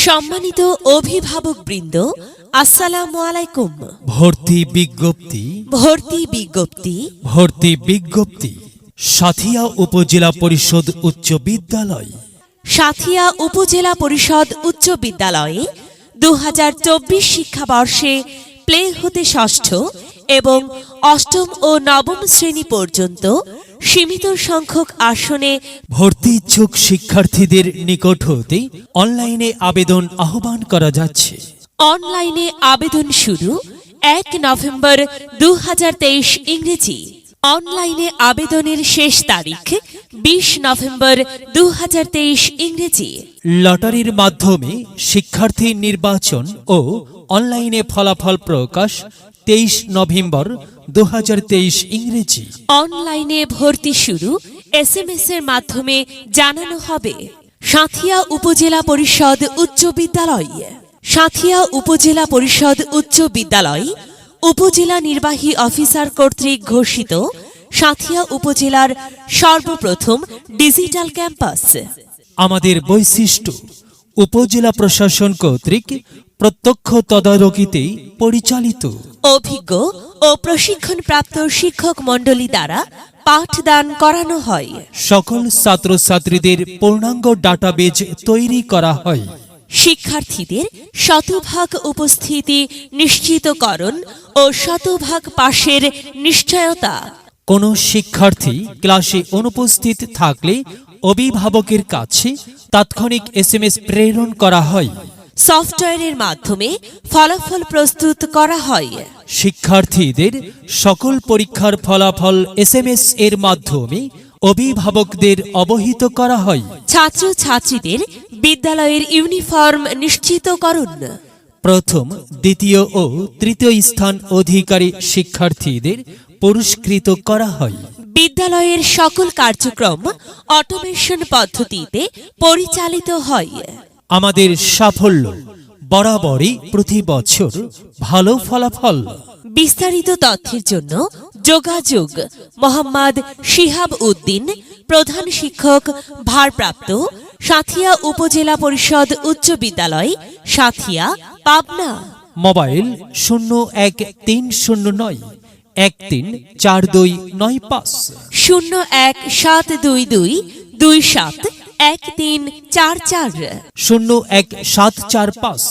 সম্মানিত অভিভাবকবৃন্দ, আসসালামু আলাইকুম। ভর্তি বিজ্ঞপ্তি ভর্তি বিজ্ঞপ্তি ভর্তি বিজ্ঞপ্তি সাথিয়া উপজেলা পরিষদ উচ্চ বিদ্যালয়। সাথিয়া উপজেলা পরিষদ উচ্চ বিদ্যালয়ে ২০২৪ শিক্ষাবর্ষে প্লে হতে ষষ্ঠ এবং অষ্টম ও নবম শ্রেণী পর্যন্ত সীমিত সংখ্যক আসনে ভর্তি ইচ্ছুক শিক্ষার্থীদের নিকট হতে অনলাইনে আবেদন আহ্বান করা যাচ্ছে। অনলাইনে আবেদন শুরু ১ নভেম্বর ২০২৩ ইংরেজি। অনলাইনে আবেদনের শেষ তারিখ ২০ নভেম্বর ২০২৩ ইংরেজি। লটারির মাধ্যমে শিক্ষার্থী নির্বাচন ও অনলাইনে ফলাফল প্রকাশ ২৩ নভেম্বর ২০২৩ ইংরেজি। অনলাইনে ভর্তি শুরু SMS এর মাধ্যমে জানানো হবে। সাথিয়া উপজেলা পরিষদ উচ্চ বিদ্যালয়। সাথিয়া উপজেলা পরিষদ উচ্চ বিদ্যালয় উপজেলা নির্বাহী অফিসার কর্তৃক ঘোষিত সাথিয়া উপজেলার সর্বপ্রথম ডিজিটাল ক্যাম্পাস। আমাদের বৈশিষ্ট্য উপজেলা প্রশাসন কর্তৃক প্রত্যক্ষ তদারকিতে পরিচালিত। অভিজ্ঞ ও প্রশিক্ষণপ্রাপ্ত শিক্ষক মণ্ডলী দ্বারা পাঠদান করানো হয়। সকল ছাত্রছাত্রীদের পূর্ণাঙ্গ ডাটাবেজ তৈরি করা হয়। শিক্ষার্থীদের শতভাগ উপস্থিতি নিশ্চিতকরণ ও শতভাগ পাশের নিশ্চয়তা। কোনো শিক্ষার্থী ক্লাসে অনুপস্থিত থাকলে অভিভাবকের কাছে তাৎক্ষণিক SMS প্রেরণ করা হয়। সফটওয়্যারের মাধ্যমে ফলাফল প্রস্তুত করা হয়। শিক্ষার্থীদের সকল পরীক্ষার ফলাফল SMS এর মাধ্যমে অভিভাবকদের অবহিত করা হয়। ছাত্রছাত্রীদের বিদ্যালয়ের ইউনিফর্ম নিশ্চিতকরণ। প্রথম, দ্বিতীয় ও তৃতীয় স্থান অধিকারী শিক্ষার্থীদের পুরস্কৃত করা হয়। বিদ্যালয়ের সকল কার্যক্রম অটোমেশন পদ্ধতিতে পরিচালিত হয়। আমাদের সাফল্য বরাবরই প্রতি বছর ভালো ফলাফল। বিস্তারিত তথ্যের জন্য যোগাযোগ মোহাম্মদ শিহাব উদ্দিন, প্রধান শিক্ষক ভারপ্রাপ্ত, সাথিয়া উপজেলা পরিষদ উচ্চ বিদ্যালয়, সাথিয়া, পাবনা। মোবাইল 01309 134295 01722 27 1344 01745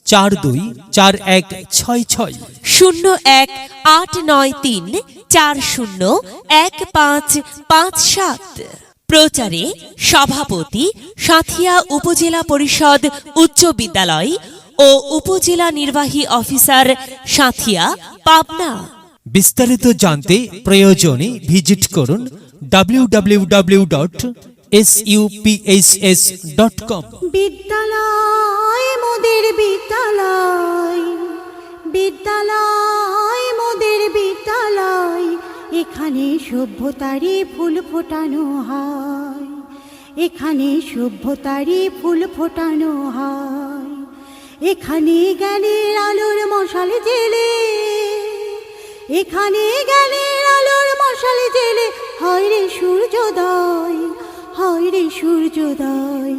424166 01893 40 1557। প্রচারে সভাপতি সাথিয়া উপজেলা পরিষদ উচ্চ বিদ্যালয় ও উপজেলা নির্বাহী অফিসার, সাথিয়া, পাবনা। বিস্তারিত জানতে প্রয়োজনে ভিজিট করুন www.supss.com। বিদ্যালয় মোদের বিদ্যালয়, বিদ্যালয় মোদের বিদ্যালয়, এখানে সভ্যতারই ফুল ফোটানো হয়, এখানে সভ্যতারই ফুল ফোটানো হয়। এখানে জ্ঞানের আলোর মশাল জেলে, এখানে জ্ঞানের আলোর মশাল জেলে হয় রে সূর্যোদয়, হয় রে সূর্যোদয়।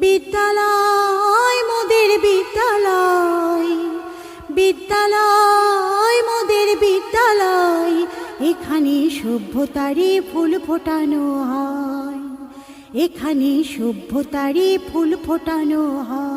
বিদ্যালয় মোদের বিদ্যালয়, বিদ্যালয় মোদের বিদ্যালয়, এখানে সভ্যতারই ফুল ফোটানো হয়, এখানে সভ্যতারই ফুল ফোটানো হয়।